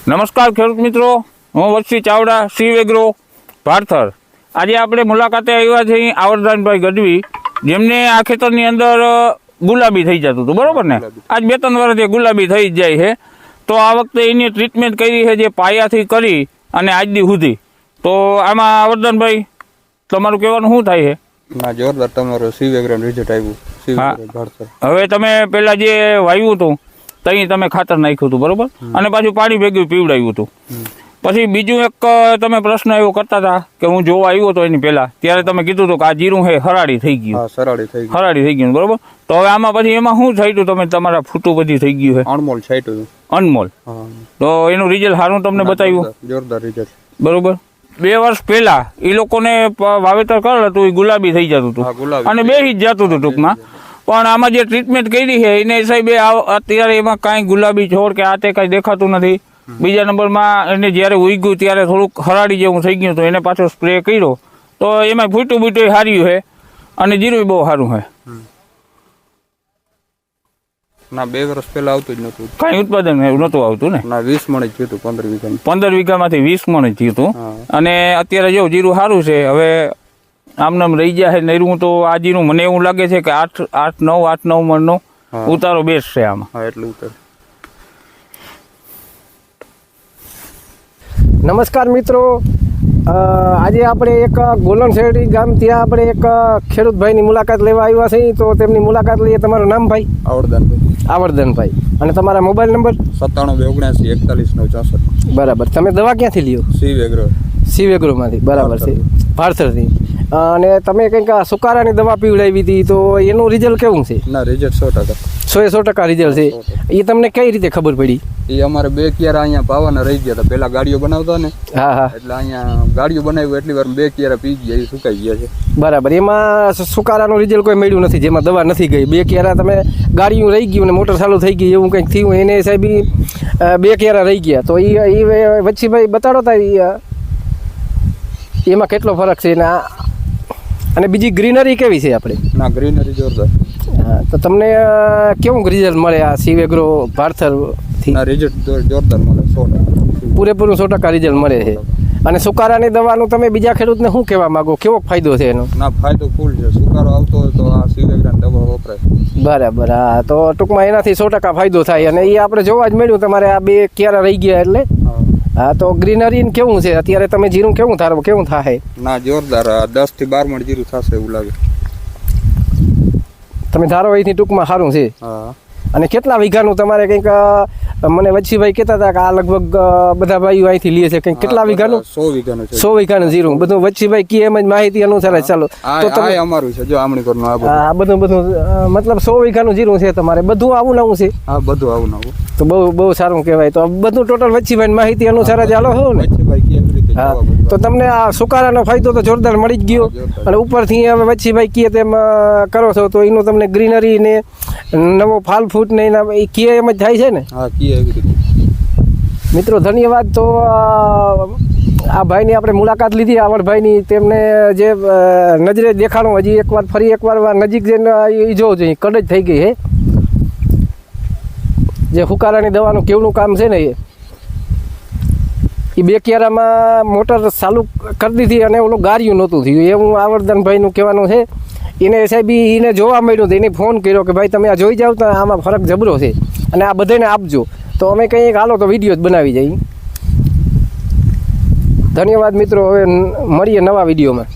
નમસ્કાર ખેડૂત મિત્રો, હું વત્સી ચાવડા, સી એગ્રો ભારથર. આજે આપણે મુલાકાતે આવ્યા છીએ આવરદાનભાઈ ગઢવી, જેમને આ ખેતરની અંદર ગુલાબી થઈ જતું હતું, બરોબર ને? આજ 2-3 વર્ષથી ગુલાબી થઈ જ જાય છે. તો આ વખતે એની ટ્રીટમેન્ટ કરી છે, જે પાયાથી કરી અને આજ દી સુધી. તો આમાં આવરદાનભાઈ, તમારું કહેવાનું શું થાય છે? ના, જોરદાર તમારો સી એગ્રો રિઝલ્ટ આવ્યું. હવે તમે પેલા જે વાવ્યું હતું ત્યાં તમે ખાતર નાખ્યું હતું, બરોબર, અને પાછું પાણી ભેગું પીવડાવ્યું હતું. પછી બીજું એક તમે પ્રશ્ન એવો કરતા હતા કે હું જોવા આવ્યો હતો એની પહેલા, ત્યારે તમે કીધું હતું કે આ જીરું છે હરાડી થઈ ગયું, હરાડી થઈ ગયું, બરોબર. તો હવે આમાં પછી એમાં શું થયું? તમે તમારા ફૂટું બધી થઈ ગયું છે, અનમોલ છાંટ્યું, અનમોલ. તો એનું રિઝલ્ટ સારું તમને બતાવ્યું, જોરદાર રિઝલ્ટ, બરોબર. 2 વર્ષ પહેલા એ લોકોને વાવેતર કરેલ હતું, એ ગુલાબી થઈ જતું હતું અને બેસી જ જતું હતું ટૂંકમાં. પણ આમાં જે ટ્રીટમેન્ટ કરી છે એને હિસાબે અત્યારે એમાં કાંઈ ગુલાબી છોડ કે આ તે કાંઈ દેખાતું નથી. બીજા નંબરમાં એને જ્યારે ઉગ્યું ત્યારે થોડુંક હરાડી જેવું થઈ ગયું હતું, એને પાછો સ્પ્રે કર્યો તો એમાં ફૂટું બૂટું સાર્યું છે અને જીરું બહુ સારું છે. ના, 2 વર્ષ પહેલા આવતું જ નતું, કાંઈ ઉત્પાદન નહોતું આવતું ને. ના, 20 મણ જ થયું હતું, 15 વીઘા, 15 વીઘામાંથી 20 મણ જ થયું હતું. અને અત્યારે જો જીરું સારું છે. હવે આમનામ રહી ગયા છે નૈરું, તો આ જીરું મને એવું લાગે છે કે 8-9 મણનો ઉતારો બેસ્ટ છે આમાં. હા, એટલું ઉતાર. નમસ્કાર મિત્રો, આજે આપણે એક ગોલણશેરડી ગામ ત્યાં આપણે એક ખેડૂતભાઈની મુલાકાત લેવા આવ્યા છીએ. તો તેમની મુલાકાત લઈએ. તમારું નામ ભાઈ? આવરદાનભાઈ. અને તમારા મોબાઈલ નંબર? 9779414964. બરાબર. તમે દવા ક્યાંથી લ્યો? સી એગ્રોમાંથી. બરાબર છે, ભારથરથી. અને તમે કંઈક સુકારાની દવા પીવડાવી હતી, તો એનું રિઝલ્ટ કેવું છે? ના, રિઝલ્ટ 100% રિઝલ્ટ છે. એ તમને કઈ રીતે ખબર પડી? એ અમારે 2 ક્યારા અહીંયા પાવાના રહી ગયા હતા. પેલા ગાડીઓ બનાવતા ને, હા, એટલે અહીંયા ગાડીઓ બનાવ્યું એટલી વાર 2 ક્યારા પી ગયા, એ સુકાઈ ગયા છે. બરાબર. એમાં સુકારાનું રિઝલ્ટ કોઈ મળ્યું નથી, જેમાં દવા નથી ગઈ. 2 ક્યારા તમે ગાડીઓ રહી ગયું ને મોટર ચાલુ થઈ ગઈ એવું કંઈક થયું, એને સાહેબ 2 ક્યારા રહી ગયા. તો એ વચ્ચીભાઈ બતાડો તા એમાં કેટલો ફરક છે અને બીજી ગ્રીનરી કેવી છે આપણે? ના, ગ્રીનરી જોરદાર. તો તમને કેવું રિઝલ્ટ મળે આ સી એગ્રો ભારથરથી? ના, રિઝલ્ટ જોરદાર મળે, 100%. પૂરેપૂરું 100% રિઝલ્ટ મળે છે. અને સુકારાની દવાનું તમે બીજા ખેડૂતને શું કહેવા માંગો? કેવો ફાયદો છે એનો? ના, ફાયદો ફૂલ છે. સુકારો આવતો હોય તો આ સી એગ્રોની દવા વપરાય. બરાબર. હા, તો ટૂંકમાં એનાથી 100% ફાયદો થાય. અને એ આપણે જોવા જ મળ્યું, તમારે આ 2 ક્યારા રહી ગયા એટલે. હા, તો ગ્રીનરી કેવું છે અત્યારે? તમે જીરું કેવું ધારો, કેવું થાય? ના, જોરદાર. 10 થી 12 મણ જીરું થશે એવું લાગે. તમે ધારો અહીંથી ટૂંકમાં સારું છે. હા. અને કેટલા વીઘાનું તમારે કંઈક મને વચ્ચીભાઈ કહેતા હતા કે આ લગભગ બધા ભાઈઓ અહીંથી લે છે, કંઈક કેટલા વીઘાનું? 100 વીઘાનું છે. 100 વીઘાનું જીરું. બધું વચ્ચીભાઈ કી એમ જ માહિતી અનુસાર ચાલો. તો તમે અમારું છે, જો આમણી કરનું આ બધું મતલબ 100 વીઘાનું જીરું છે તમારે. બધું આવું નવું છે? હા, બધું આવું નવું. તો બહુ સારું કહેવાય. તો બધું ટોટલ વચ્ચીભાઈ માહિતી અનુસાર જ હાલો છો ને? હા, તો તમને આ સુકારાનો ફાયદો તો જોરદાર મળી જ ગયો. અને ઉપરથી હવે વચ્ચીભાઈ કીએ તેમ કરો છો તો એનું તમને ગ્રીનરી ને નવો ફાલ ફૂટ ને એના એ કીએ એમ જ થાય છે ને? હા, કીએ એવી રીતે. મિત્રો ધન્યવાદ. તો આ ભાઈની આપણે મુલાકાત લીધી, આવડભાઈની. તેમને જે નજરે દેખાણું હજી એકવાર ફરી એકવાર નજીક જઈને એ જોવું જોઈએ. કડ જ થઈ ગઈ છે. જે ફુકારાની દવાનું કેવનું કામ છે ને, એ 2 ક્યારામાં મોટર ચાલુ કરી દીધી અને ઓલું ગાર્યું નહોતું થયું. એવું આવરદાનભાઈનું કહેવાનું છે. એને સાહેબ એને જોવા મળ્યું તો એને ફોન કર્યો કે ભાઈ તમે આ જોઈ જાઓ તો આમાં ફરક જબરો છે અને આ બધાને આપજો. તો અમે કંઈ હાલો તો વિડીયો જ બનાવી જઈએ. ધન્યવાદ મિત્રો. હવે મળીએ નવા વિડીયોમાં.